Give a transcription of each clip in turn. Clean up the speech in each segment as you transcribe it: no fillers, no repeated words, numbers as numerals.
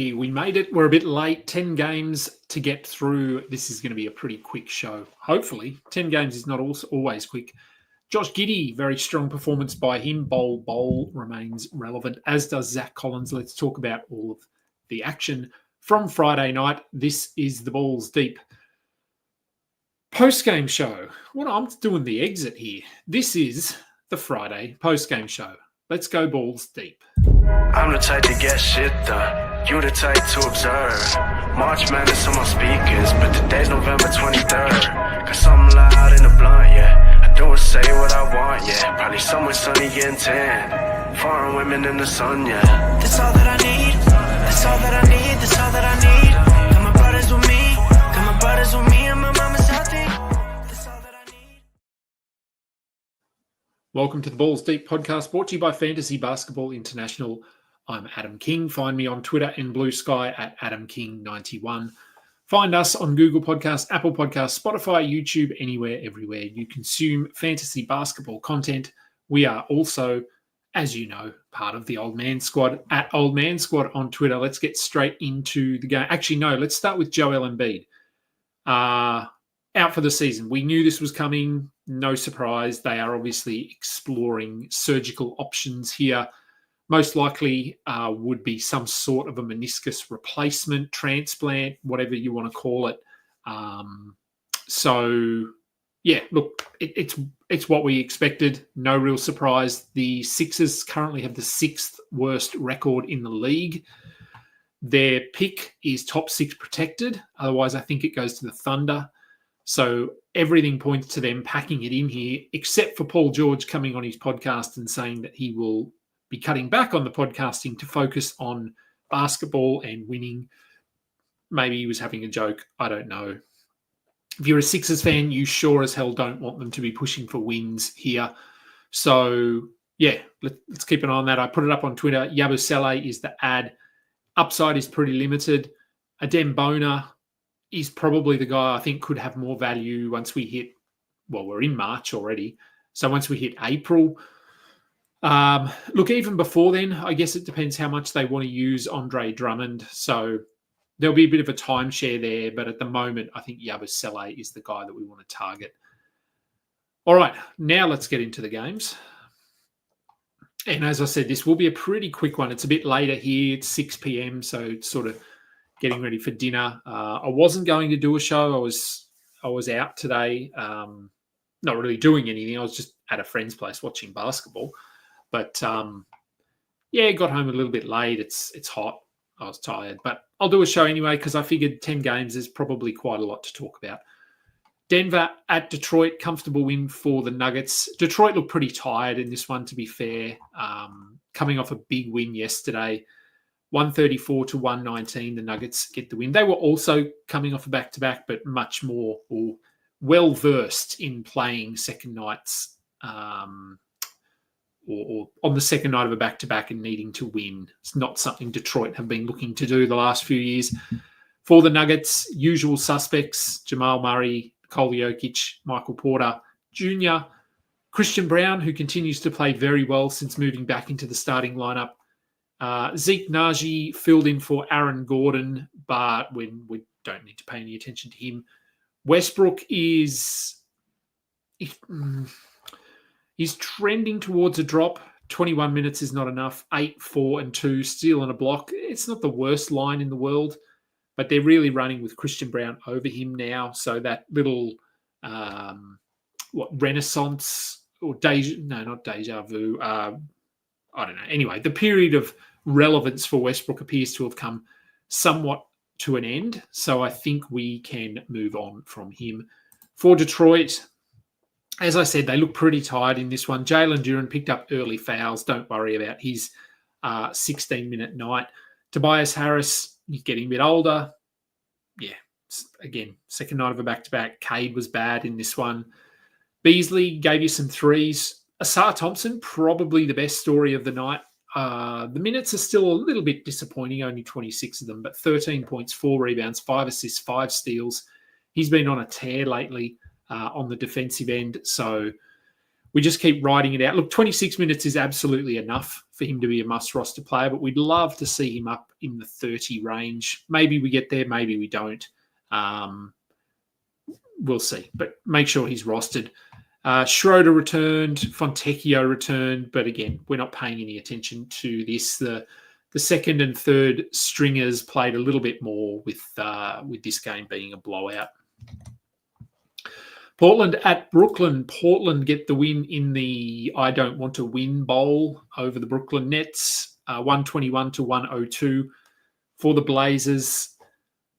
Okay, we made it. We're a bit late. 10 games to get through. This is going to be a pretty quick show. Hopefully. 10 games is not always quick. Josh Giddey, very strong performance by him. Bowl remains relevant, as does Zach Collins. Let's talk about all of the action from Friday night. This is the Balls Deep post-game show. Well, I'm doing the exit here. This is the Friday post-game show. Let's go Balls Deep. I'm the type to get shit done. You the type to observe. March Madness on my speakers, but today's November 23rd. Got something loud in the blunt, yeah. I don't say what I want, yeah. Probably somewhere sunny getting tan. Foreign women in the sun, yeah. That's all that I need. That's all that I need. That's all that I need. Got my brothers with me. Got my brothers with me and my mama's healthy. That's all that I need. Welcome to the Balls Deep podcast, brought to you by Fantasy Basketball International. I'm Adam King. Find me on Twitter and Blue Sky at AdamKing91. Find us on Google Podcasts, Apple Podcasts, Spotify, YouTube, anywhere, everywhere you consume fantasy basketball content. We are also, as you know, part of the Old Man Squad at Old Man Squad on Twitter. Let's get straight into the game. Actually, no, let's start with Joel Embiid. Out for the season. We knew this was coming. No surprise. They are obviously exploring surgical options here. Most likely would be some sort of a meniscus replacement, transplant, whatever you want to call it. It's what we expected. No real surprise. The Sixers currently have the sixth worst record in the league. Their pick is top six protected. Otherwise, I think it goes to the Thunder. So everything points to them packing it in here, except for Paul George coming on his podcast and saying that he will be cutting back on the podcasting to focus on basketball and winning. Maybe he was having a joke. I don't know. If you're a Sixers fan, you sure as hell don't want them to be pushing for wins here. So, yeah, let's keep an eye on that. I put it up on Twitter. Yabusele is the ad. Upside is pretty limited. Adem Bona is probably the guy I think could have more value once we hit, well, we're in March already. So once we hit April, look, even before then, I guess it depends how much they want to use Andre Drummond. So there'll be a bit of a timeshare there. But at the moment, I think Yabusele is the guy that we want to target. All right, now let's get into the games. And as I said, this will be a pretty quick one. It's a bit later here. It's 6 p.m., so it's sort of getting ready for dinner. I wasn't going to do a show. I was out today, not really doing anything. I was just at a friend's place watching basketball. But, got home a little bit late. It's hot. I was tired. But I'll do a show anyway because I figured 10 games is probably quite a lot to talk about. Denver at Detroit, comfortable win for the Nuggets. Detroit looked pretty tired in this one, to be fair, coming off a big win yesterday. 134 to 119, the Nuggets get the win. They were also coming off a back-to-back, but much more well-versed in playing second nights or on the second night of a back-to-back and needing to win. It's not something Detroit have been looking to do the last few years. For the Nuggets, usual suspects, Jamal Murray, Nikola Jokic, Michael Porter Jr., Christian Brown, who continues to play very well since moving back into the starting lineup. Zeke Nagy filled in for Aaron Gordon, but we don't need to pay any attention to him. Westbrook is... He's trending towards a drop. 21 minutes is not enough. 8, 4, and 2, steal and a block. It's not the worst line in the world, but they're really running with Christian Brown over him now. So that little, renaissance or not deja vu. I don't know. Anyway, the period of relevance for Westbrook appears to have come somewhat to an end. So I think we can move on from him. For Detroit, as I said, they look pretty tired in this one. Jalen Duren picked up early fouls. Don't worry about his 16-minute night. Tobias Harris, he's getting a bit older. Yeah, again, second night of a back-to-back. Cade was bad in this one. Beasley gave you some threes. Asar Thompson, probably the best story of the night. The minutes are still a little bit disappointing, only 26 of them, but 13 points, 4 rebounds, 5 assists, 5 steals. He's been on a tear lately on the defensive end. So we just keep riding it out. Look, 26 minutes is absolutely enough for him to be a must roster player, but we'd love to see him up in the 30 range. Maybe we get there, maybe we don't. We'll see, but make sure he's rostered. Schroeder returned, Fontecchio returned, but again, we're not paying any attention to this. The second and third stringers played a little bit more with this game being a blowout. Portland at Brooklyn. Portland get the win in the I don't want to win bowl over the Brooklyn Nets, 121-102 for the Blazers.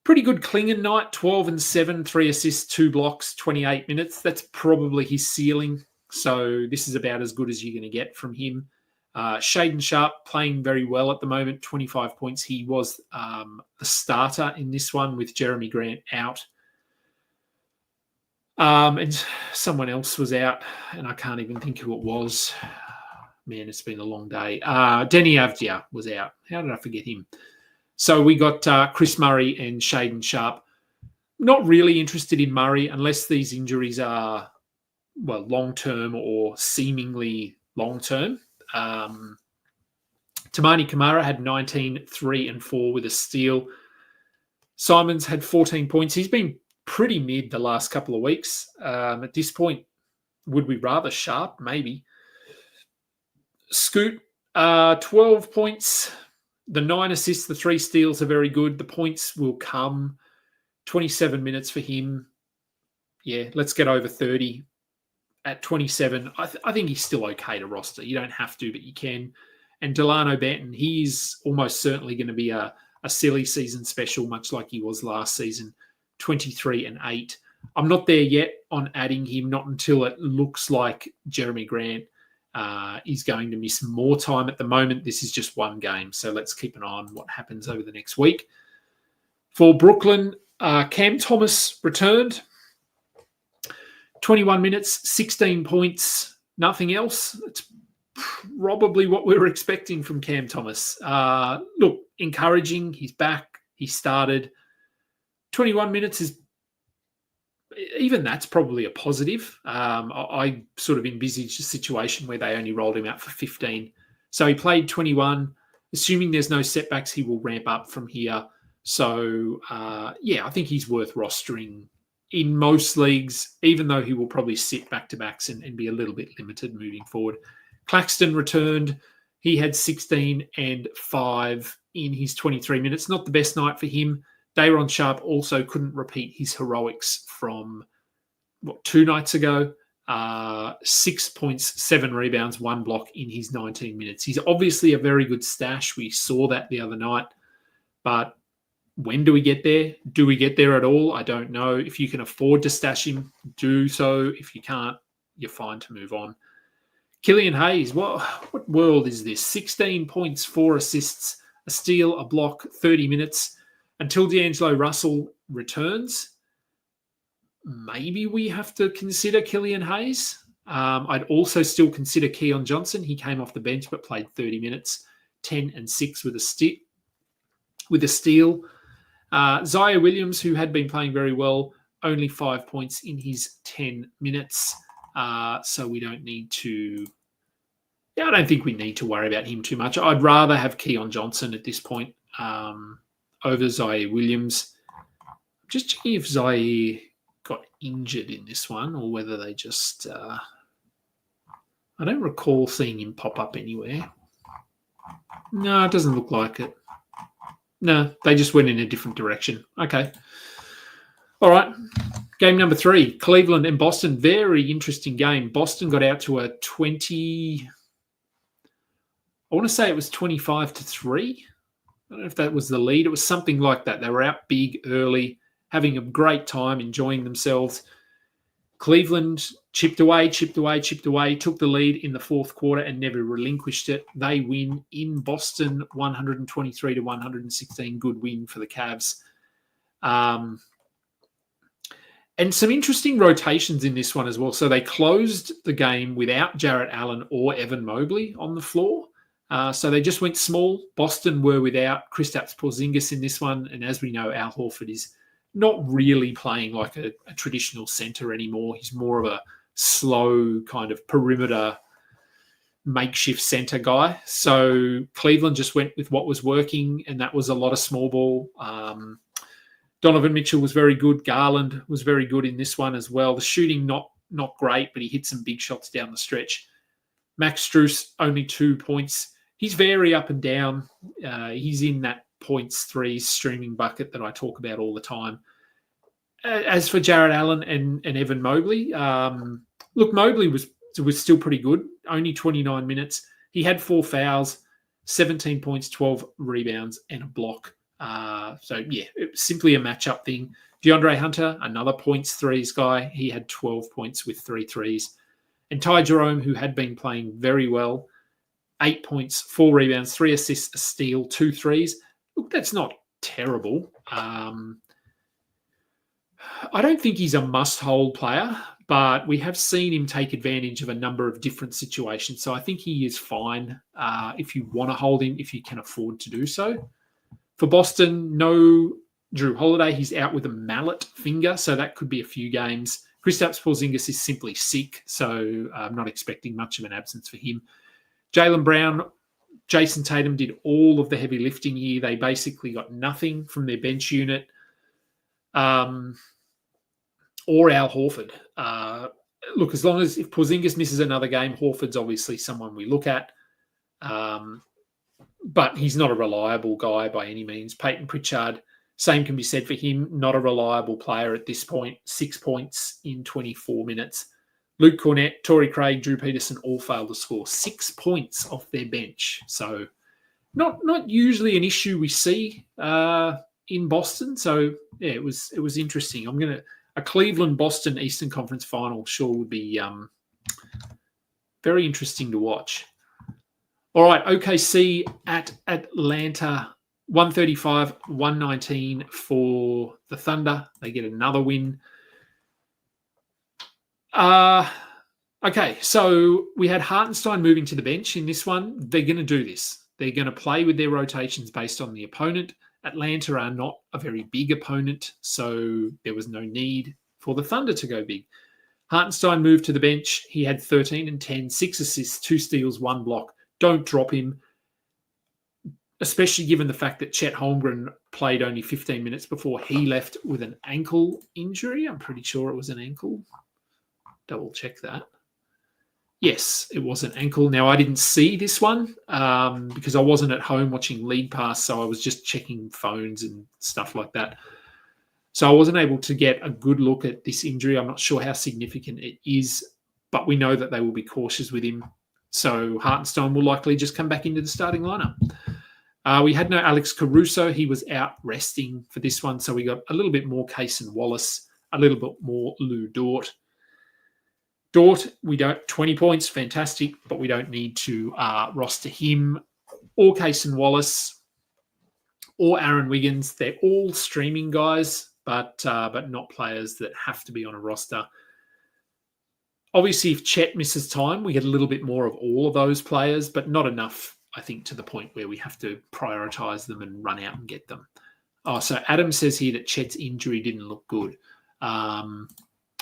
Pretty good Klingon night, 12 and 7, 3 assists, 2 blocks, 28 minutes. That's probably his ceiling. So this is about as good as you're going to get from him. Shaden Sharp playing very well at the moment, 25 points. He was the starter in this one with Jeremy Grant out. And someone else was out, and I can't even think who it was. Man, it's been a long day. Denny Avdia was out. How did I forget him? So we got Chris Murray and Shaden Sharp. Not really interested in Murray unless these injuries are, well, long-term or seemingly long-term. Tamani Kamara had 19, 3 and 4 with a steal. Simons had 14 points. He's been pretty mid the last couple of weeks. At this point, would we rather Sharp? Maybe. Scoot, 12 points. The 9 assists, the 3 steals are very good. The points will come. 27 minutes for him. Yeah, let's get over 30. At 27, I think he's still okay to roster. You don't have to, but you can. And Delano Banton, he's almost certainly going to be a silly season special, much like he was last season, 23 and 8. I'm not there yet on adding him, not until it looks like Jeremy Grant is going to miss more time. At the moment, this is just one game, so let's keep an eye on what happens over the next week. For Brooklyn, Cam Thomas returned. 21 minutes, 16 points, nothing else. It's probably what we were expecting from Cam Thomas. Look, encouraging. He's back. He started. 21 minutes is, even that's probably a positive. I sort of envisaged a situation where they only rolled him out for 15. So he played 21. Assuming there's no setbacks, he will ramp up from here. So, I think he's worth rostering in most leagues, even though he will probably sit back-to-backs and be a little bit limited moving forward. Claxton returned. He had 16 and 5 in his 23 minutes. Not the best night for him. Dayron Sharp also couldn't repeat his heroics from, 2 nights ago. 6 points, 7 rebounds, 1 block in his 19 minutes. He's obviously a very good stash. We saw that the other night. But when do we get there? Do we get there at all? I don't know. If you can afford to stash him, do so. If you can't, you're fine to move on. Killian Hayes, what world is this? 16 points, 4 assists, a steal, a block, 30 minutes. Until D'Angelo Russell returns, maybe we have to consider Killian Hayes. I'd also still consider Keon Johnson. He came off the bench but played 30 minutes, 10 and 6 with a steal. Zaire Williams, who had been playing very well, only 5 points in his 10 minutes. So we don't need to... I don't think we need to worry about him too much. I'd rather have Keon Johnson at this point over Zaire Williams. Just checking if Zaire got injured in this one or whether they just... I don't recall seeing him pop up anywhere. No, it doesn't look like it. No, they just went in a different direction. Okay. All right. Game number 3, Cleveland and Boston. Very interesting game. Boston got out to a 20... I want to say it was 25-3. I don't know if that was the lead. It was something like that. They were out big early, having a great time, enjoying themselves. Cleveland chipped away, took the lead in the fourth quarter and never relinquished it. They win in Boston, 123-116. Good win for the Cavs. And some interesting rotations in this one as well. So they closed the game without Jarrett Allen or Evan Mobley on the floor. So they just went small. Boston were without Kristaps Porzingis in this one. And as we know, Al Horford is not really playing like a traditional center anymore. He's more of a slow kind of perimeter makeshift centre guy. So Cleveland just went with what was working, and that was a lot of small ball. Donovan Mitchell was very good. Garland was very good in this one as well. The shooting not great, but he hit some big shots down the stretch. Max Strus, only 2 points. He's very up and down. He's in that points, threes streaming bucket that I talk about all the time. As for Jared Allen and Evan Mobley, look, Mobley was still pretty good. Only 29 minutes. He had 4 fouls, 17 points, 12 rebounds, and a block. So, yeah, it was simply a matchup thing. DeAndre Hunter, another points threes guy. He had 12 points with 3 threes. And Ty Jerome, who had been playing very well, 8 points, 4 rebounds, 3 assists, a steal, 2 threes. Look, that's not terrible. I don't think he's a must-hold player, but we have seen him take advantage of a number of different situations. So I think he is fine if you want to hold him, if you can afford to do so. For Boston, no Drew Holiday. He's out with a mallet finger, so that could be a few games. Kristaps Porzingis is simply sick, so I'm not expecting much of an absence for him. Jaylen Brown, Jason Tatum did all of the heavy lifting here. They basically got nothing from their bench unit. Or Al Horford. Look, as long as if Porzingis misses another game, Horford's obviously someone we look at. But he's not a reliable guy by any means. Peyton Pritchard, same can be said for him. Not a reliable player at this point. 6 points in 24 minutes. Luke Cornett, Torrey Craig, Drew Peterson all failed to score 6 points off their bench. So not usually an issue we see in Boston. So yeah, it was interesting. A Cleveland-Boston Eastern Conference final sure would be very interesting to watch. All right, OKC at Atlanta, 135-119 for the Thunder. They get another win. Okay, so we had Hartenstein moving to the bench in this one. They're going to do this. They're going to play with their rotations based on the opponent. Atlanta are not a very big opponent, so there was no need for the Thunder to go big. Hartenstein moved to the bench. He had 13 and 10, 6 assists, 2 steals, 1 block. Don't drop him, especially given the fact that Chet Holmgren played only 15 minutes before he left with an ankle injury. I'm pretty sure it was an ankle. Double check that. Yes, it was an ankle. Now, I didn't see this one because I wasn't at home watching League Pass, so I was just checking phones and stuff like that. So I wasn't able to get a good look at this injury. I'm not sure how significant it is, but we know that they will be cautious with him. So Hartenstein will likely just come back into the starting lineup. We had no Alex Caruso. He was out resting for this one, so we got a little bit more Kaysen Wallace, a little bit more Lou Dort. Dort, 20 points, fantastic, but we don't need to roster him or Kaysen Wallace or Aaron Wiggins. They're all streaming guys, but not players that have to be on a roster. Obviously, if Chet misses time, we get a little bit more of all of those players, but not enough, I think, to the point where we have to prioritize them and run out and get them. Oh, so Adam says here that Chet's injury didn't look good.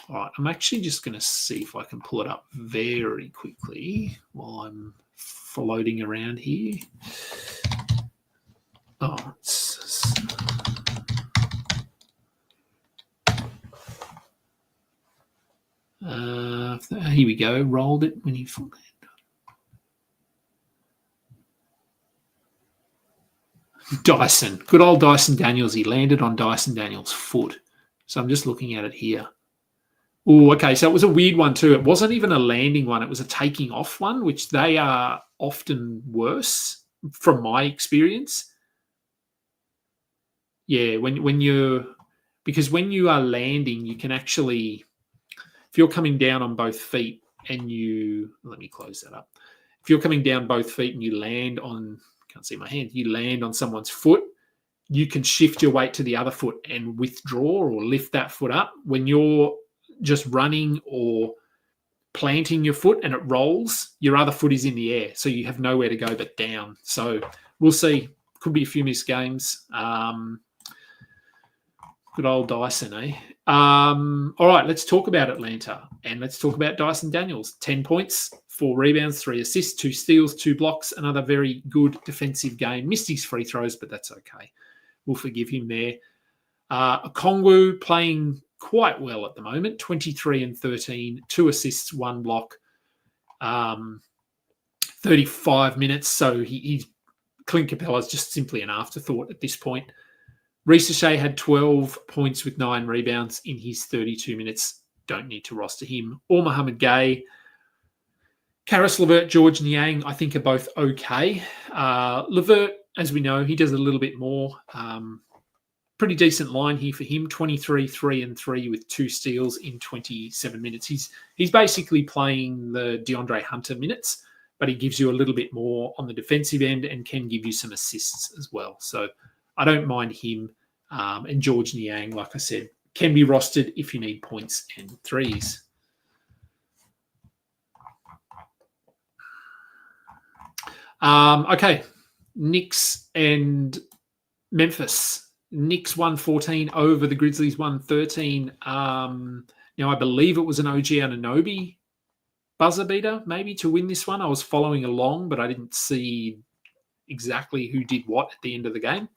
All right, I'm actually just going to see if I can pull it up very quickly while I'm floating around here. Oh, here we go. Rolled it when he landed. Dyson. Good old Dyson Daniels. He landed on Dyson Daniels' foot. So I'm just looking at it here. Oh, okay. So it was a weird one too. It wasn't even a landing one. It was a taking off one, which they are often worse from my experience. Yeah, when you are landing, you can actually, if you're coming down on both feet and let me close that up. If you're coming down both feet and you land on, can't see my hand, you land on someone's foot, you can shift your weight to the other foot and withdraw or lift that foot up. When you're just running or planting your foot and it rolls, your other foot is in the air. So you have nowhere to go but down. So we'll see. Could be a few missed games. Good old Dyson, eh? All right, let's talk about Atlanta. And let's talk about Dyson Daniels. 10 points, 4 rebounds, 3 assists, 2 steals, 2 blocks. Another very good defensive game. Missed his free throws, but that's okay. We'll forgive him there. Okongwu playing quite well at the moment. 23 and 13, 2 assists, 1 block. 35 minutes. So Clint Capella's just simply an afterthought at this point. Ricochet had 12 points with 9 rebounds in his 32 minutes. Don't need to roster him. Or Mohamed Gay. Karis LeVert, George Niang, I think are both okay. LeVert, as we know, he does a little bit more. Pretty decent line here for him. 23, 3 and 3 with 2 steals in 27 minutes. He's basically playing the DeAndre Hunter minutes, but he gives you a little bit more on the defensive end and can give you some assists as well. So I don't mind him. And George Niang, like I said, can be rostered if you need points and threes. Okay, Knicks and Memphis. Knicks 114 over the Grizzlies 113. Now, I believe it was an OG Anunoby buzzer beater, maybe, to win this one. I was following along, but I didn't see exactly who did what at the end of the game.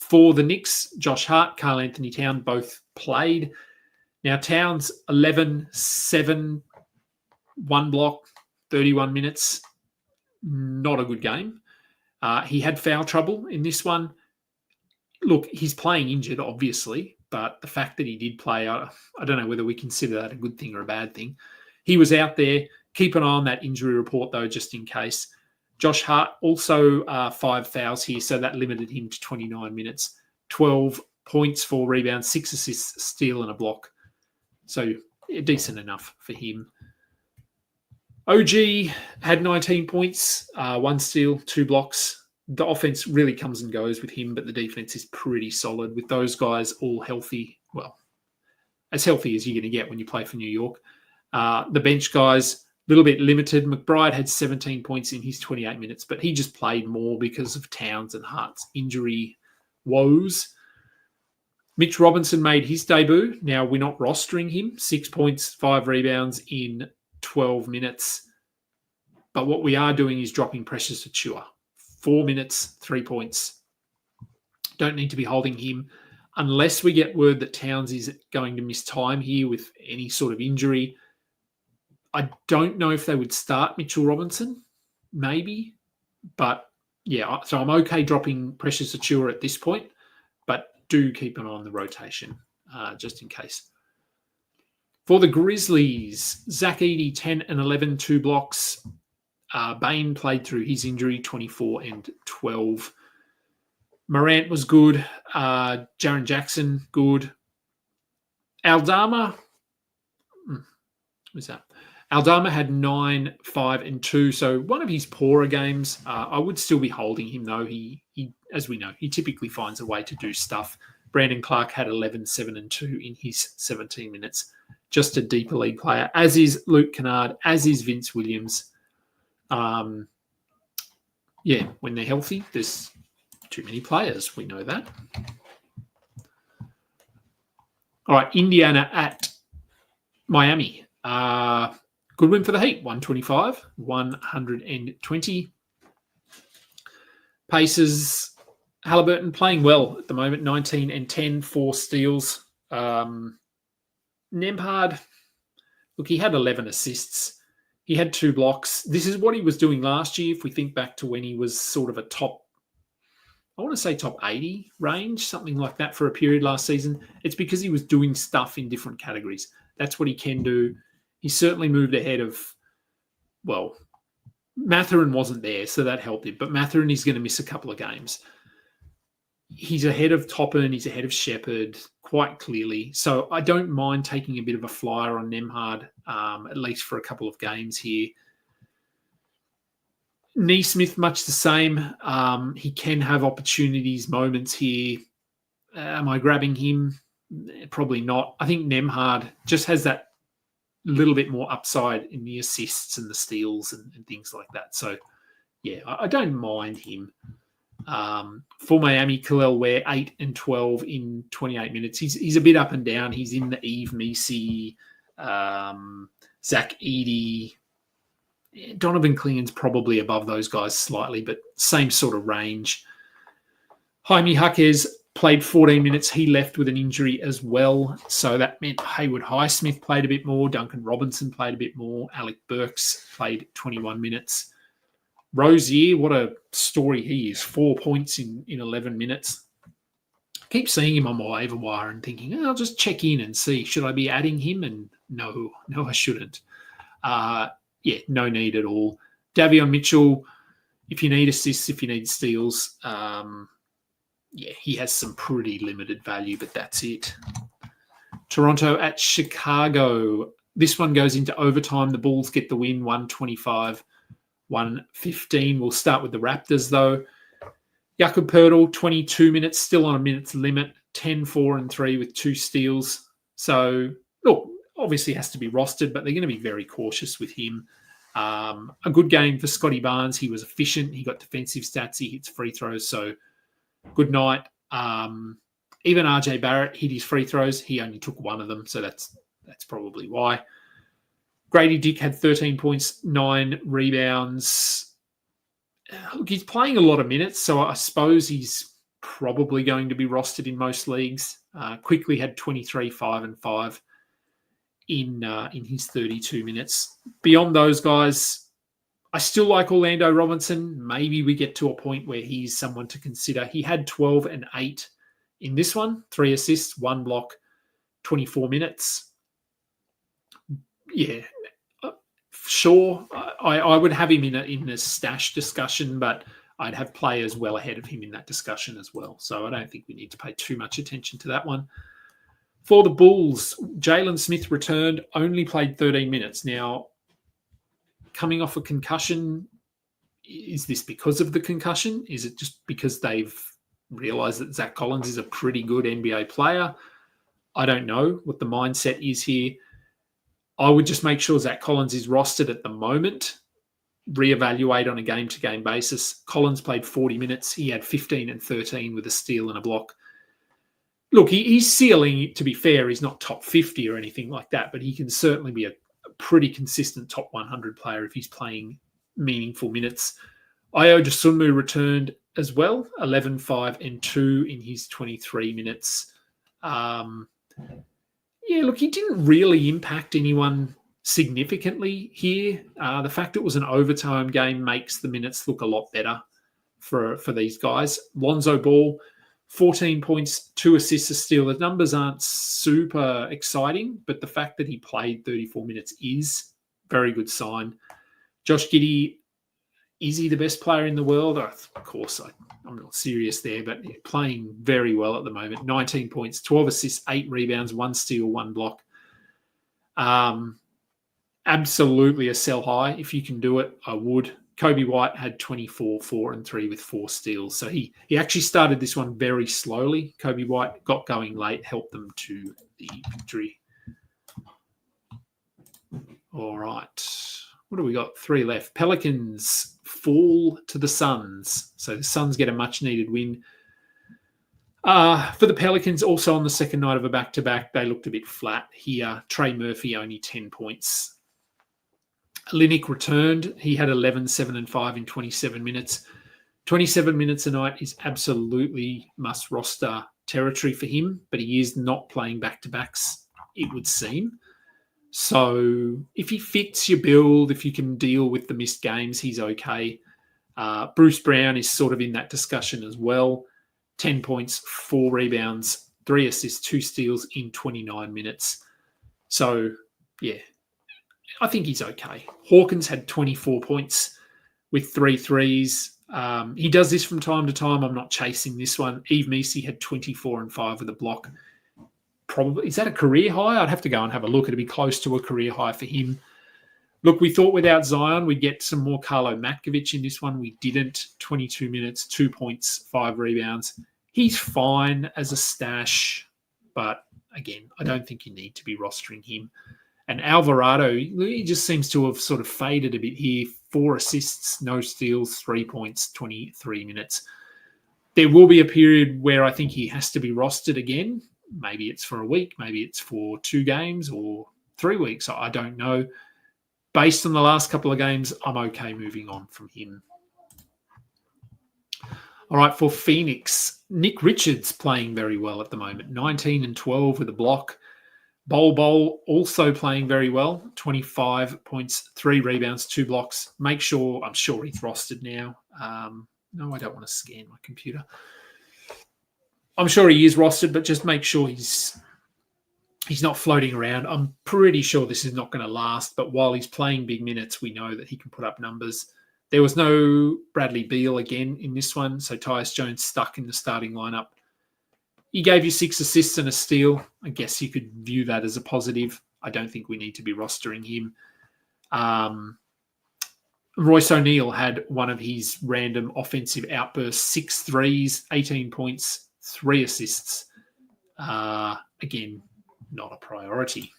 For the Knicks, Josh Hart, Karl Anthony Towns both played. Now, Towns 11, 7, 1 block, 31 minutes. Not a good game. He had foul trouble in this one. Look, he's playing injured, obviously, but the fact that he did play, I don't know whether we consider that a good thing or a bad thing. He was out there. Keep an eye on that injury report, though, just in case. Josh Hart also 5 fouls here, so that limited him to 29 minutes. 12 points, 4 rebounds, 6 assists, steal and a block. So decent enough for him. OG had 19 points, 1 steal, 2 blocks. The offense really comes and goes with him, but the defense is pretty solid with those guys all healthy. Well, as healthy as you're going to get when you play for New York. The bench guys, a little bit limited. McBride had 17 points in his 28 minutes, but he just played more because of Towns and Hart's injury woes. Mitch Robinson made his debut. Now, we're not rostering him. 6 points, 5 rebounds in 12 minutes. But what we are doing is dropping Precious Achiuwa. 4 minutes, 3 points. Don't need to be holding him unless we get word that Towns is going to miss time here with any sort of injury. I don't know if they would start Mitchell Robinson, maybe. But, yeah, so I'm okay dropping Precious Achiuwa at this point, but do keep an eye on the rotation just in case. For the Grizzlies, Zach Edey, 10 and 11, 2 blocks. Bain played through his injury, 24 and 12. Morant was good. Jaren Jackson, good. Aldama, what's that? Aldama had 9, 5, and 2, so one of his poorer games. I would still be holding him, though. He, as we know, he typically finds a way to do stuff. Brandon Clark had 11, 7, and 2 in his 17 minutes. Just a deeper league player, as is Luke Kennard, as is Vince Williams. When they're healthy, there's too many players. We know that. All right, Indiana at Miami. Good win for the Heat, 125, 120. Pacers, Halliburton playing well at the moment, 19 and 10, 4 steals. Nembhard, look, he had 11 assists. He had 2 blocks. This is what he was doing last year. If we think back to when he was sort of a top 80 range, something like that for a period last season. It's because he was doing stuff in different categories. That's what he can do. He certainly moved ahead of, well, Mathurin wasn't there, so that helped him. But Mathurin is going to miss a couple of games. He's ahead of Toppin. He's ahead of Shepherd quite clearly. So I don't mind taking a bit of a flyer on Nembhard, at least for a couple of games here. Neesmith, much the same. He can have opportunities, moments here. Am I grabbing him? Probably not. I think Nembhard just has that little bit more upside in the assists and the steals and things like that. So, yeah, I don't mind him. For Miami, Khalil Ware, 8 and 12 in 28 minutes. He's a bit up and down. He's in the Eve Messi, Zach Edey. Donovan Clingan's probably above those guys slightly, but same sort of range. Jaime Jaquez played 14 minutes. He left with an injury as well. So that meant Haywood Highsmith played a bit more. Duncan Robinson played a bit more. Alec Burks played 21 minutes. Rozier, what a story he is. 4 points in 11 minutes. I keep seeing him on my waiver wire and thinking, I'll just check in and see. Should I be adding him? And no, I shouldn't. No need at all. Davion Mitchell, if you need assists, if you need steals, he has some pretty limited value, but that's it. Toronto at Chicago. This one goes into overtime. The Bulls get the win, 125-115. We'll start with the Raptors, though. Jakob Poeltl, 22 minutes, still on a minute's limit, 10, 4, and 3 with 2 steals. So, look, obviously has to be rostered, but they're going to be very cautious with him. A good game for Scotty Barnes. He was efficient. He got defensive stats. He hits free throws. So, good night. Even RJ Barrett hit his free throws. He only took one of them, so that's probably why. Grady Dick had 13 points, 9 rebounds. Look, he's playing a lot of minutes, so I suppose he's probably going to be rostered in most leagues. Quickly had 23, 5, and 5 in his 32 minutes. Beyond those guys, I still like Orlando Robinson. Maybe we get to a point where he's someone to consider. He had 12 and 8 in this one, 3 assists, 1 block, 24 minutes. Yeah, sure. I would have him in a stash discussion, but I'd have players well ahead of him in that discussion as well. So I don't think we need to pay too much attention to that one. For the Bulls, Jalen Smith returned, only played 13 minutes. Now, coming off a concussion, is this because of the concussion? Is it just because they've realised that Zach Collins is a pretty good NBA player? I don't know what the mindset is here. I would just make sure Zach Collins is rostered at the moment, reevaluate on a game-to-game basis. Collins played 40 minutes. He had 15 and 13 with a steal and a block. Look, he's ceiling, to be fair, he's not top 50 or anything like that, but he can certainly be a pretty consistent top 100 player if he's playing meaningful minutes. Ayo Dosunmu returned as well, 11, 5, and 2 in his 23 minutes. Look, he didn't really impact anyone significantly here. The fact it was an overtime game makes the minutes look a lot better for these guys. Lonzo Ball, 14 points, 2 assists, a steal. The numbers aren't super exciting, but the fact that he played 34 minutes is a very good sign. Josh Giddey, is he the best player in the world? Of course, I'm not serious there, but playing very well at the moment. 19 points, 12 assists, 8 rebounds, 1 steal, 1 block. Absolutely a sell high. If you can do it, I would. Kobe White had 24, 4, and 3 with 4 steals. So he actually started this one very slowly. Kobe White got going late, helped them to the victory. All right. What do we got? 3 left. Pelicans fall to the Suns. So the Suns get a much-needed win. For the Pelicans, also on the second night of a back-to-back, they looked a bit flat here. Trey Murphy, only 10 points. Olynyk returned. He had 11, 7, and 5 in 27 minutes. 27 minutes a night is absolutely must-roster territory for him, but he is not playing back-to-backs, it would seem. So if he fits your build, if you can deal with the missed games, he's okay. Bruce Brown is sort of in that discussion as well. 10 points, 4 rebounds, 3 assists, 2 steals in 29 minutes. So, yeah, I think he's okay. Hawkins had 24 points with 3 threes. He does this from time to time. I'm not chasing this one. Eve Messi had 24 and 5 with a block. Probably, is that a career high? I'd have to go and have a look. It'd be close to a career high for him. Look, we thought without Zion, we'd get some more Karlo Matkovic in this one. We didn't. 22 minutes, 2 points, 5 rebounds. He's fine as a stash, but again, I don't think you need to be rostering him. And Alvarado, he just seems to have sort of faded a bit here. 4 assists, no steals, 3 points, 23 minutes. There will be a period where I think he has to be rostered again. Maybe it's for a week, maybe it's for 2 games or 3 weeks. I don't know. Based on the last couple of games, I'm okay moving on from him. All right, for Phoenix, Nick Richards playing very well at the moment. 19 and 12 with a block. Bol also playing very well. 25 points, 3 rebounds, 2 blocks. I'm sure he's rostered now. No, I don't want to scan my computer. I'm sure he is rostered, but just make sure he's not floating around. I'm pretty sure this is not going to last, but while he's playing big minutes, we know that he can put up numbers. There was no Bradley Beal again in this one, so Tyus Jones stuck in the starting lineup. He gave you 6 assists and a steal. I guess you could view that as a positive. I don't think we need to be rostering him. Royce O'Neal had one of his random offensive outbursts, 6 threes, 18 points, 3 assists. Again, not a priority.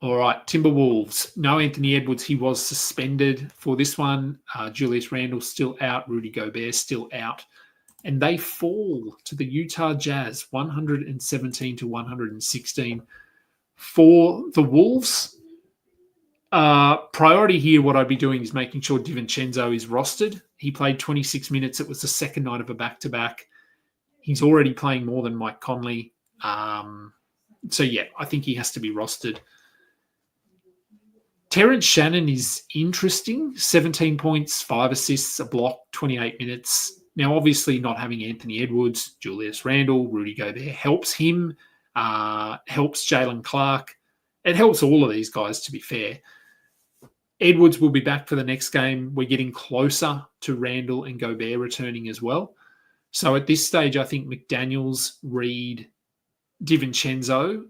All right, Timberwolves. No Anthony Edwards. He was suspended for this one. Julius Randle still out. Rudy Gobert still out. And they fall to the Utah Jazz, 117 to 116. For the Wolves, priority here, what I'd be doing is making sure DiVincenzo is rostered. He played 26 minutes. It was the second night of a back-to-back. He's already playing more than Mike Conley. So, yeah, I think he has to be rostered. Terrence Shannon is interesting. 17 points, 5 assists, a block, 28 minutes. Now, obviously, not having Anthony Edwards, Julius Randle, Rudy Gobert helps him, helps Jalen Clark. It helps all of these guys, to be fair. Edwards will be back for the next game. We're getting closer to Randle and Gobert returning as well. So at this stage, I think McDaniels, Reed, DiVincenzo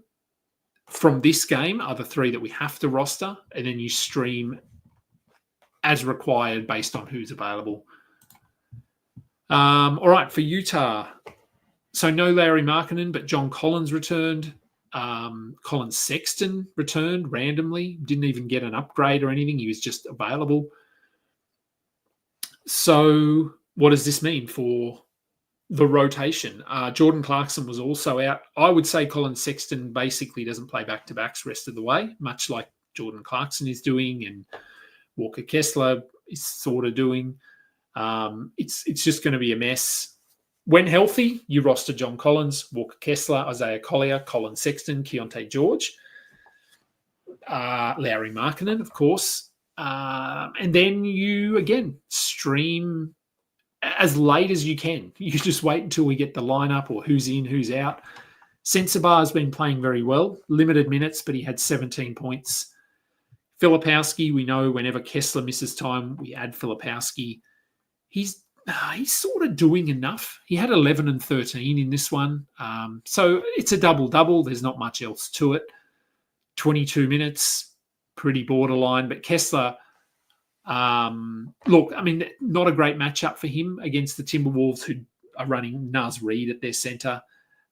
from this game are the 3 that we have to roster, and then you stream as required based on who's available. All right, for Utah. So no Larry Markkinen, but John Collins returned. Colin Sexton returned randomly. Didn't even get an upgrade or anything. He was just available. So what does this mean for the rotation? Jordan Clarkson was also out. I would say Colin Sexton basically doesn't play back-to-backs rest of the way, much like Jordan Clarkson is doing and Walker Kessler is sort of doing. It's just going to be a mess. When healthy, you roster John Collins, Walker Kessler, Isaiah Collier, Colin Sexton, Keontae George, Larry Markkinen, of course. And then you, again, stream as late as you can. You just wait until we get the lineup or who's in, who's out. Sensabar has been playing very well. Limited minutes, but he had 17 points. Filipowski, we know whenever Kessler misses time, we add Filipowski. He's sort of doing enough. He had 11 and 13 in this one. So it's a double-double. There's not much else to it. 22 minutes, pretty borderline. But Kessler, look, I mean, not a great matchup for him against the Timberwolves, who are running Naz Reid at their center.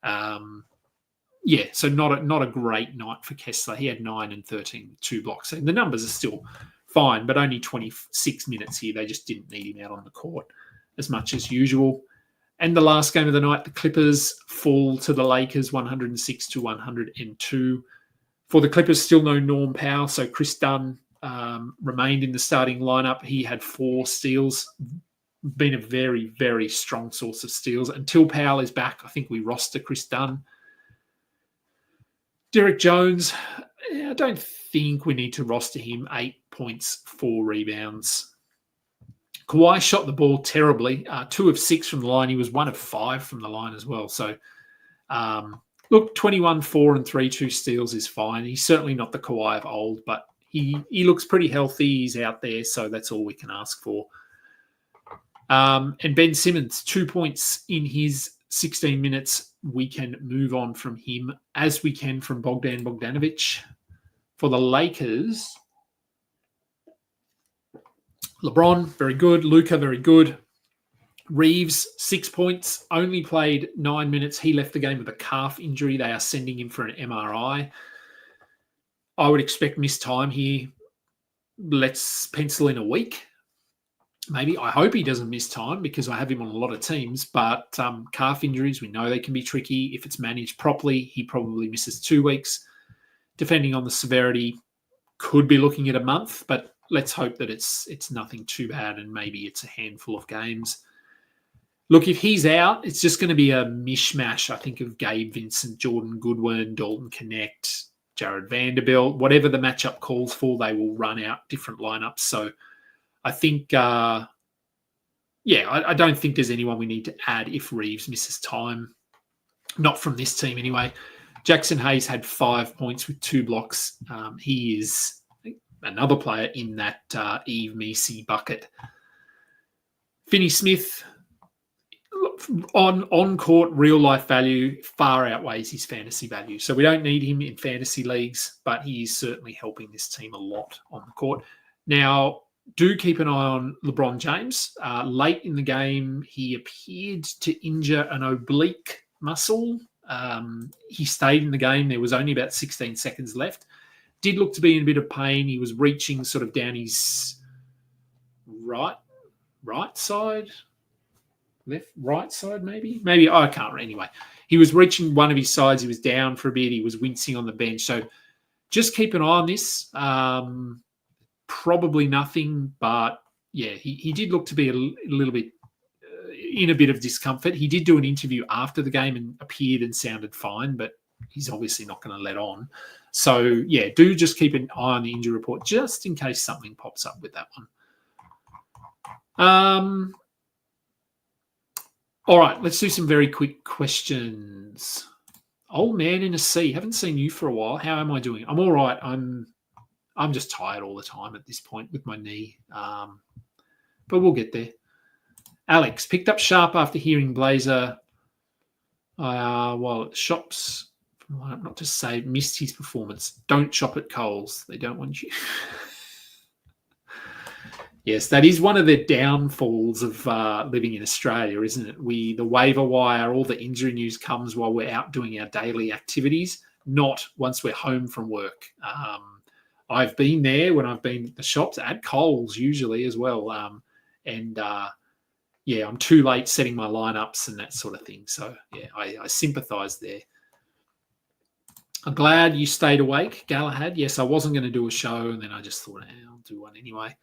Yeah, so not a great night for Kessler. He had 9 and 13 with 2 blocks. So the numbers are still fine, but only 26 minutes here. They just didn't need him out on the court as much as usual. And the last game of the night, the Clippers fall to the Lakers 106 to 102. For the Clippers, still no Norm Powell, so Chris Dunn remained in the starting lineup. He had 4 steals, been a very, very strong source of steals. Until Powell is back, I think we roster Chris Dunn. Derek Jones, I don't think we need to roster him. 8 points, 4 rebounds. Kawhi shot the ball terribly. 2 of 6 from the line. He was 1 of 5 from the line as well. So, look, 21, 4 and 3, 2 steals is fine. He's certainly not the Kawhi of old, but he looks pretty healthy. He's out there, so that's all we can ask for. And Ben Simmons, 2 points in his 16 minutes. We can move on from him as we can from Bogdan Bogdanovic. For the Lakers, LeBron, very good. Luka, very good. Reeves, 6 points, only played 9 minutes. He left the game with a calf injury. They are sending him for an MRI. I would expect missed time here. Let's pencil in a week. maybe. I hope he doesn't miss time because I have him on a lot of teams. But calf injuries, we know they can be tricky. If it's managed properly, he probably misses 2 weeks. Depending on the severity, could be looking at a month. But let's hope that it's nothing too bad and maybe it's a handful of games. Look, if he's out, it's just going to be a mishmash, I think, of Gabe Vincent, Jordan Goodwin, Dalton Connect, Jared Vanderbilt. Whatever the matchup calls for, they will run out different lineups. So I think, I don't think there's anyone we need to add if Reeves misses time. Not from this team anyway. Jackson Hayes had 5 points with 2 blocks. He is another player in that Eve Messi bucket. Finney Smith, on court, real life value far outweighs his fantasy value. So we don't need him in fantasy leagues, but he is certainly helping this team a lot on the court. Now, do keep an eye on LeBron James. Late in the game, he appeared to injure an oblique muscle. He stayed in the game. There was only about 16 seconds left. Did look to be in a bit of pain. He was reaching sort of down his right side. Right side, maybe? Maybe, I can't remember. Anyway, he was reaching one of his sides. He was down for a bit. He was wincing on the bench. So just keep an eye on this. Probably nothing, but yeah, he did look to be a little bit in a bit of discomfort. He did do an interview after the game and appeared and sounded fine, but he's obviously not going to let on. So yeah, do just keep an eye on the injury report just in case something pops up with that one. All right, let's do some very quick questions. Old man in a sea. Haven't seen you for a while. How am I doing? I'm all right. I'm just tired all the time at this point with my knee. But we'll get there. Alex, picked up Sharp after hearing Blazer while at shops. Not to say missed his performance. Don't shop at Coles. They don't want you. Yes, that is one of the downfalls of living in Australia, isn't it? The waiver wire, all the injury news comes while we're out doing our daily activities, not once we're home from work. I've been there when I've been at the shops at Coles usually as well. I'm too late setting my lineups and that sort of thing. So, yeah, I sympathise there. I'm glad you stayed awake, Galahad. Yes, I wasn't going to do a show, and then I just thought, I'll do one anyway.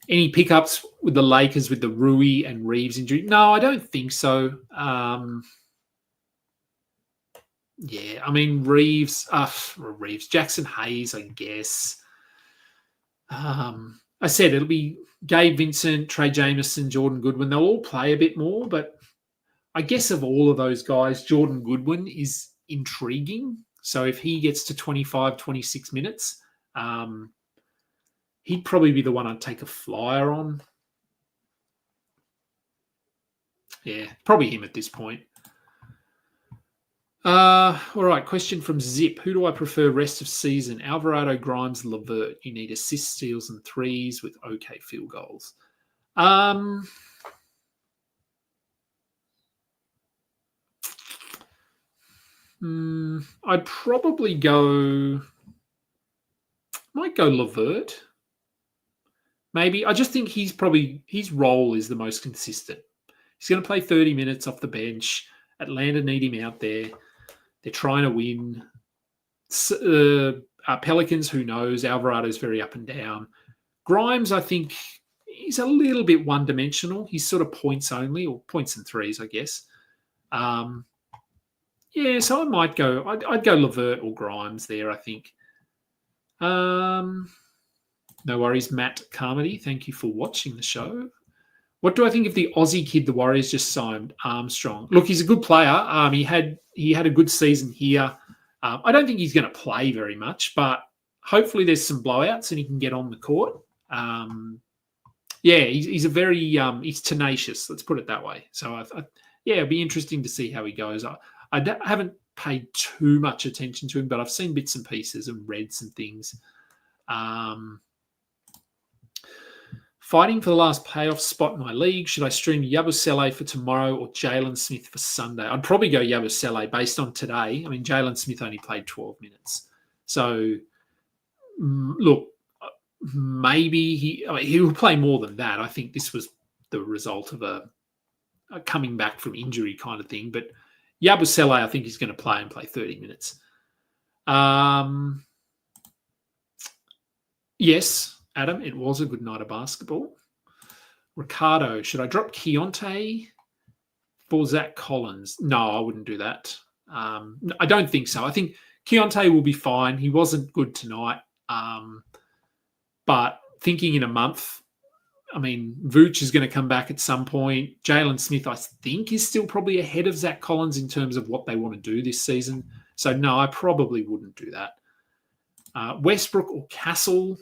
Any pickups with the Lakers with the Rui and Reeves injury? No, I don't think so. Yeah, I mean, Reeves, Jackson Hayes, I guess. I said it'll be Gabe Vincent, Trey Jameson, Jordan Goodwin. They'll all play a bit more, but I guess of all of those guys, Jordan Goodwin is intriguing. So if he gets to 25, 26 minutes, he'd probably be the one I'd take a flyer on. Yeah, probably him at this point. All right, question from Zip. Who do I prefer rest of season? Alvarado, Grimes, LeVert. You need assists, steals, and threes with okay field goals. I'd probably might go LeVert. Maybe. I just think his role is the most consistent. He's going to play 30 minutes off the bench. Atlanta need him out there. They're trying to win. Pelicans, who knows? Alvarado's very up and down. Grimes, I think, he's a little bit one-dimensional. He's sort of points only, or points and threes, I guess. Yeah, so I might go. I'd go LeVert or Grimes there, I think. No worries, Matt Carmody. Thank you for watching the show. What do I think of the Aussie kid the Warriors just signed, Armstrong? Look, he's a good player. He had a good season here. I don't think he's going to play very much, but hopefully there's some blowouts and he can get on the court. He's a very he's tenacious. Let's put it that way. So it'd be interesting to see how he goes. I haven't paid too much attention to him, but I've seen bits and pieces and read some things. Fighting for the last playoff spot in my league. Should I stream Yabusele for tomorrow or Jalen Smith for Sunday? I'd probably go Yabusele based on today. I mean, Jalen Smith only played 12 minutes. So, look, maybe he will play more than that. I think this was the result of a coming back from injury kind of thing. But Yabusele, I think he's going to play 30 minutes. Yes, Adam, it was a good night of basketball. Ricardo, should I drop Keontae for Zach Collins? No, I wouldn't do that. I don't think so. I think Keontae will be fine. He wasn't good tonight. But thinking in a month, I mean, Vooch is going to come back at some point. Jalen Smith, I think, is still probably ahead of Zach Collins in terms of what they want to do this season. So, no, I probably wouldn't do that. Westbrook or Castle?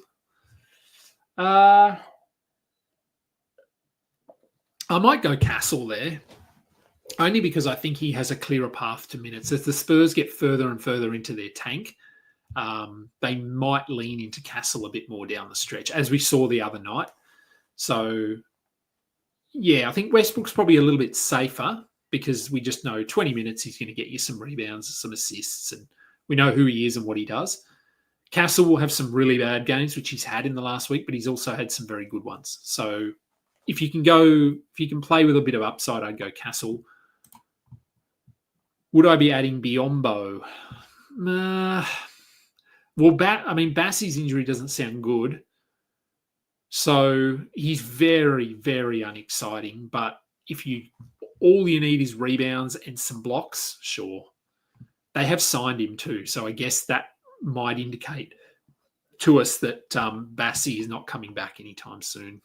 I might go Castle there, only because I think he has a clearer path to minutes. As the Spurs get further and further into their tank, they might lean into Castle a bit more down the stretch, as we saw the other night. So, yeah, I think Westbrook's probably a little bit safer because we just know 20 minutes he's going to get you some rebounds, some assists, and we know who he is and what he does. Castle will have some really bad games, which he's had in the last week, but he's also had some very good ones. So if you can play with a bit of upside, I'd go Castle. Would I be adding Biombo? Bassey's injury doesn't sound good. So he's very, very unexciting. But if all you need is rebounds and some blocks, sure. They have signed him too. So I guess that might indicate to us that Bassey is not coming back anytime soon.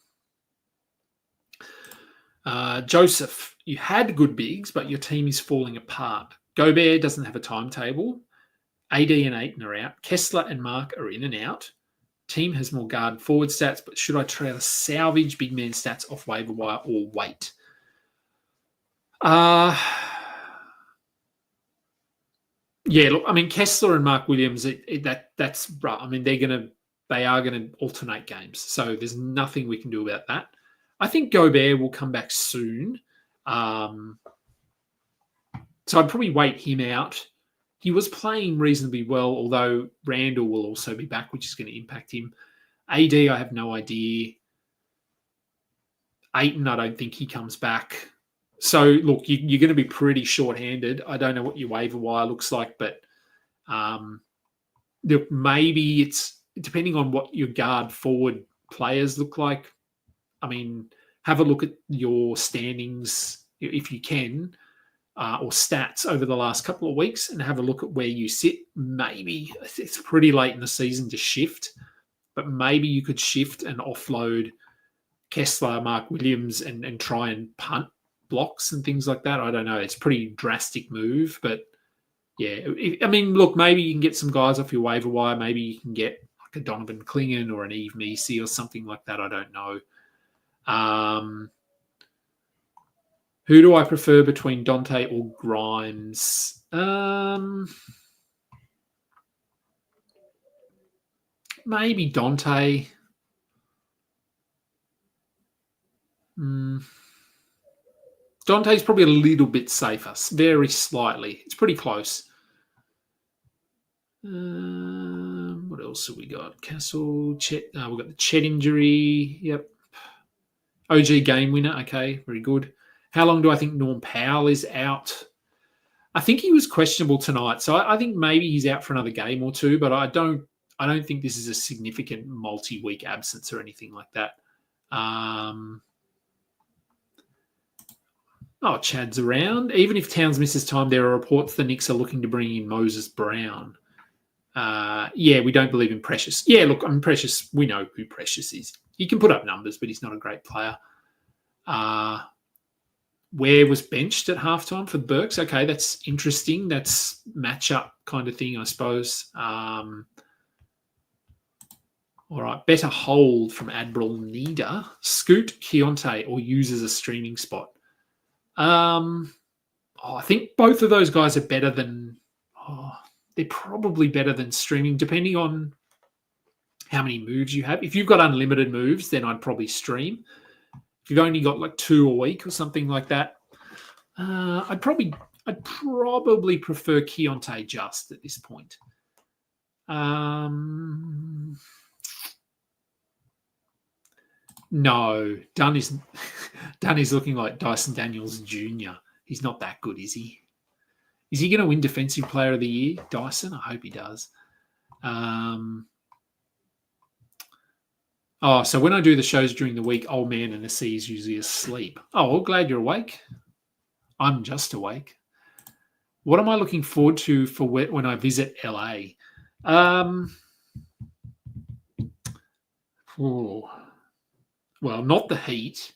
Joseph, you had good bigs, but your team is falling apart. Gobert doesn't have a timetable. AD and Ayton are out. Kessler and Mark are in and out. Team has more guard forward stats, but should I try to salvage big man stats off waiver wire or wait? Yeah, look, I mean, Kessler and Mark Williams, that's right. I mean, they are gonna alternate games, so there's nothing we can do about that. I think Gobert will come back soon, so I'd probably wait him out. He was playing reasonably well, although Randall will also be back, which is going to impact him. AD, I have no idea. Ayton, I don't think he comes back. So, look, you're going to be pretty short-handed. I don't know what your waiver wire looks like, but look, maybe it's depending on what your guard forward players look like. I mean, have a look at your standings if you can, or stats over the last couple of weeks and have a look at where you sit. Maybe it's pretty late in the season to shift, but maybe you could shift and offload Kessler, Mark Williams, and try and punt blocks and things like that. I don't know. It's a pretty drastic move, but yeah. I mean, look, maybe you can get some guys off your waiver wire. Maybe you can get like a Donovan Clingan or an Eve Messi or something like that. I don't know. Who do I prefer between Dante or Grimes? Maybe Dante. Dante's probably a little bit safer, very slightly. It's pretty close. What else have we got? Castle, Chet. We've got the Chet injury. Yep. OG game winner. Okay, very good. How long do I think Norm Powell is out? I think he was questionable tonight, so I think maybe he's out for another game or two. But I don't think this is a significant multi-week absence or anything like that. Chad's around. Even if Towns misses time, there are reports the Knicks are looking to bring in Moses Brown. We don't believe in Precious. Yeah, look, I mean, Precious, we know who Precious is. He can put up numbers, but he's not a great player. Ware was benched at halftime for the Burks. Okay, that's interesting. That's matchup kind of thing, I suppose. All right, better hold from Admiral Nida. Scoot Keontae or use as a streaming spot. I think both of those guys are better than... they're probably better than streaming, depending on how many moves you have. If you've got unlimited moves, then I'd probably stream. If you've only got like 2 a week or something like that, I'd probably prefer Keontae just at this point. No, Dunn is looking like Dyson Daniels Jr. He's not that good, is he? Is he going to win Defensive Player of the Year, Dyson? I hope he does. So when I do the shows during the week, old man and the sea is usually asleep. Oh, well, glad you're awake. I'm just awake. What am I looking forward to for when I visit LA? Well, not the heat.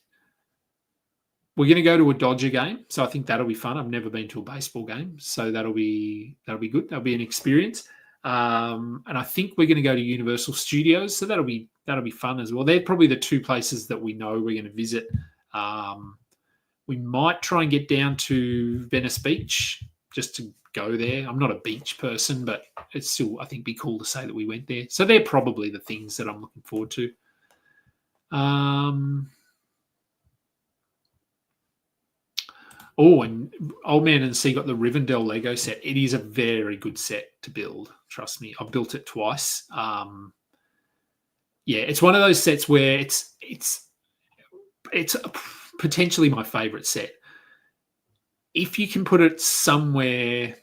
We're going to go to a Dodger game, so I think that'll be fun. I've never been to a baseball game, so that'll be good. That'll be an experience. And I think we're going to go to Universal Studios, so that'll be fun as well. They're probably the two places that we know we're going to visit. We might try and get down to Venice Beach just to go there. I'm not a beach person, but it's still, I think, be cool to say that we went there. So they're probably the things that I'm looking forward to. And Old Man and Sea got the Rivendell Lego set. It is a very good set to build. Trust me, I've built it twice. It's one of those sets where it's potentially my favorite set. If you can put it somewhere,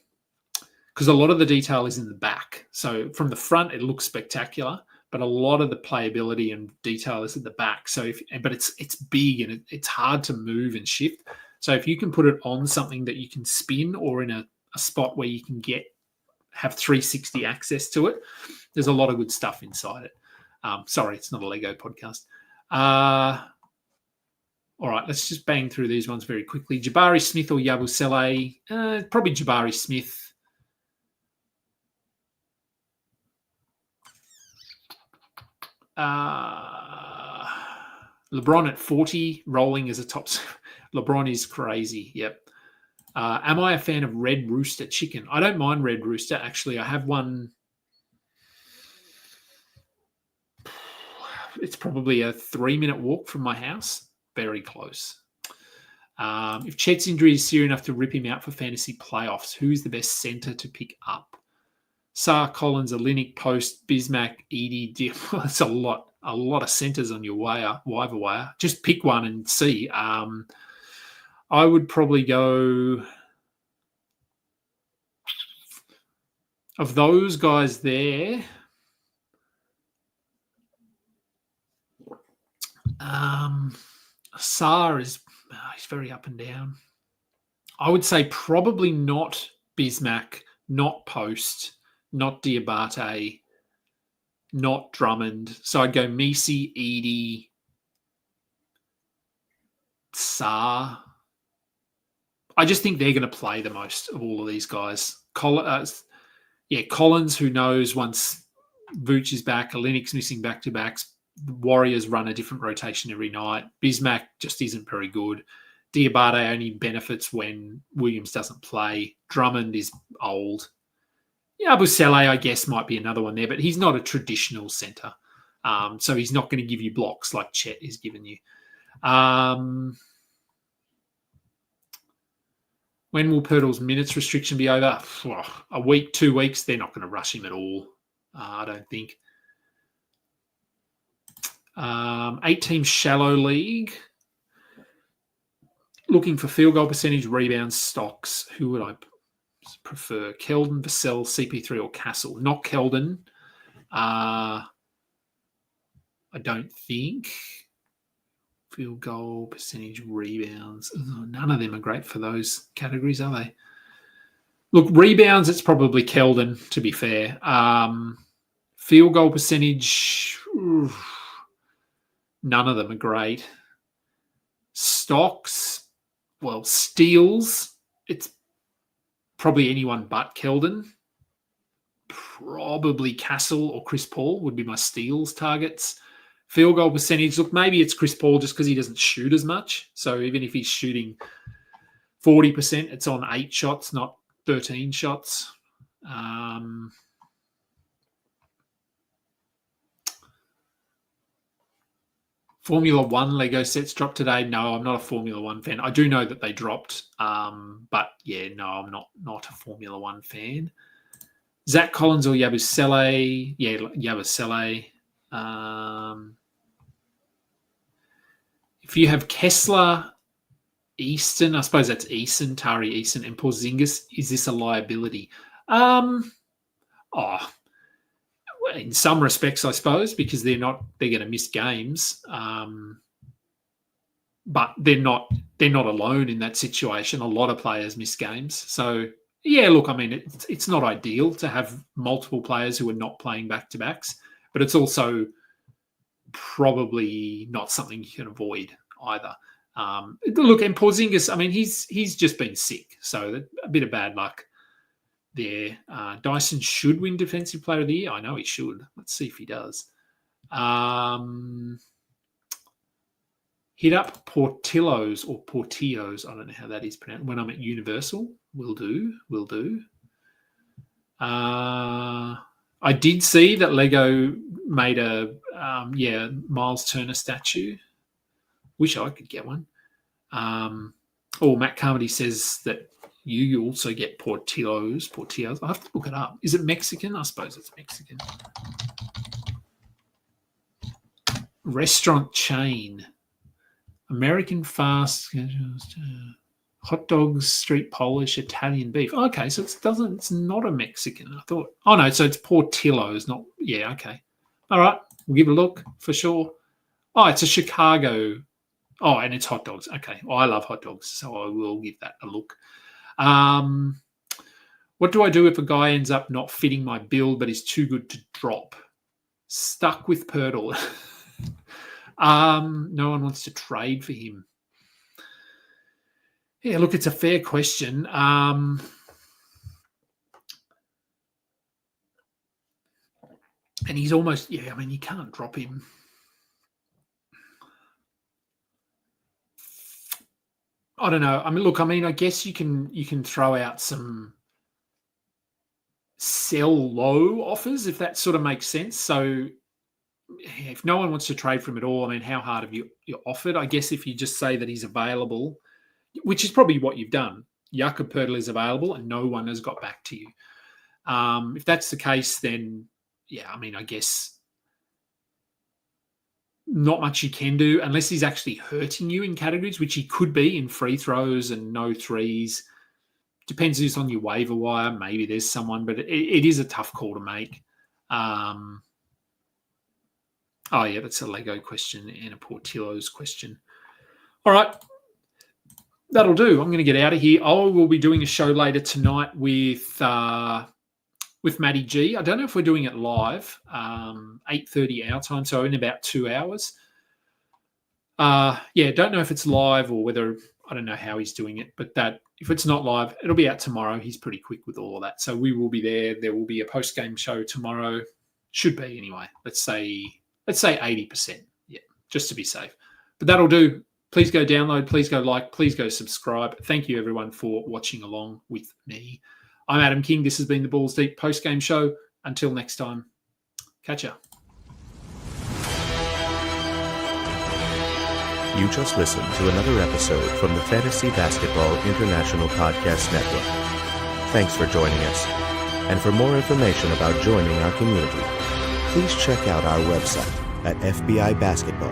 because a lot of the detail is in the back. So from the front, it looks spectacular, but a lot of the playability and detail is at the back. So, but it's big and it's hard to move and shift. So if you can put it on something that you can spin or in a spot where you can have 360 access to it, there's a lot of good stuff inside it. Sorry, it's not a Lego podcast. All right, let's just bang through these ones very quickly. Jabari Smith or Yabusele? Probably Jabari Smith. LeBron at 40, rolling as a top. LeBron is crazy. Yep. Am I a fan of Red Rooster chicken? I don't mind Red Rooster. Actually, I have one. It's probably a 3-minute walk from my house. Very close. If Chet's injury is serious enough to rip him out for fantasy playoffs, who's the best centre to pick up? Saar, Collins, Olynyk, Post, Bismack, Edie. That's a lot of centres on your waiver wire. Just pick one and see. I would probably go of those guys there. Saar he's very up and down. I would say probably not Bismack, not Post, not Diabate, not Drummond. So I'd go Messi, Edie, Saar. I just think they're going to play the most of all of these guys. Collins, who knows once Vooch is back, Olynyk's missing back-to-backs, the Warriors run a different rotation every night. Bismack just isn't very good. Diabate only benefits when Williams doesn't play. Drummond is old. Yabusele, I guess, might be another one there, but he's not a traditional centre. So he's not going to give you blocks like Chet is giving you. When will Pirtle's minutes restriction be over? A week, 2 weeks. They're not going to rush him at all, I don't think. 8-team shallow league. Looking for field goal percentage, rebounds, stocks. Who would I prefer? Keldon, Vassell, CP3 or Castle? Not Keldon. I don't think. Field goal percentage, rebounds. None of them are great for those categories, are they? Look, rebounds, it's probably Keldon, to be fair. Field goal percentage, none of them are great. Stocks, well, steals, it's probably anyone but Keldon. Probably Castle or Chris Paul would be my steals targets. Field goal percentage, look, maybe it's Chris Paul just because he doesn't shoot as much. So even if he's shooting 40%, it's on 8 shots, not 13 shots. Formula One Lego sets dropped today. No, I'm not a Formula One fan. I do know that they dropped, but yeah, no, I'm not a Formula One fan. Zach Collins or Yabusele? Yeah, Yabusele. if you have Kessler, Easton, I suppose that's Easton, Tari Easton, and Porzingis, is this a liability? In some respects, I suppose, because they're going to miss games. But they're not alone in that situation. A lot of players miss games. So, yeah, look, I mean, it's not ideal to have multiple players who are not playing back-to-backs, but it's also probably not something you can avoid either. Look, and Porzingis, I mean, he's just been sick, so a bit of bad luck there. Dyson should win Defensive Player of the Year. I know he should. Let's see if he does. Hit up Portillo's or Portillo's. I don't know how that is pronounced. When I'm at Universal, will do. I did see that Lego made a Miles Turner statue. Wish I could get one. Matt Carmody says that you also get Portillo's. I have to look it up. Is it Mexican? I suppose it's Mexican. Restaurant chain. American fast hot dogs, street Polish, Italian beef. Okay, so it's not a Mexican. I thought. Oh no, so it's Portillo's, not okay. All right, we'll give it a look for sure. Oh, it's a Chicago. Oh, and it's hot dogs. Okay. Well, I love hot dogs, so I will give that a look. What do I do if a guy ends up not fitting my build but is too good to drop? Stuck with Pirtle. No one wants to trade for him. Yeah, look, it's a fair question. And he's almost, I mean, you can't drop him. I don't know. I mean, look, I guess you can throw out some sell low offers if that sort of makes sense. So if no one wants to trade for him at all, I mean, how hard have you offered? I guess if you just say that he's available, which is probably what you've done. Jakob Poeltl is available and no one has got back to you. If that's the case, then, I guess not much you can do unless he's actually hurting you in categories, which he could be in free throws and no threes. Depends who's on your waiver wire. Maybe there's someone, but it is a tough call to make. That's a Lego question and a Portillo's question. All right. That'll do. I'm going to get out of here. I will be doing a show later tonight with Matty G. I don't know if we're doing it live, 8:30 our time, so in about 2 hours. Don't know if it's live or whether, I don't know how he's doing it, but that if it's not live, it'll be out tomorrow. He's pretty quick with all of that. So we will be there. There will be a post-game show tomorrow. Should be anyway. Let's say 80%. Yeah, just to be safe. But that'll do. Please go download. Please go like. Please go subscribe. Thank you, everyone, for watching along with me. I'm Adam King. This has been the Balls Deep post-game show. Until next time, catch ya. You just listened to another episode from the Fantasy Basketball International Podcast Network. Thanks for joining us. And for more information about joining our community, please check out our website at FBI Basketball.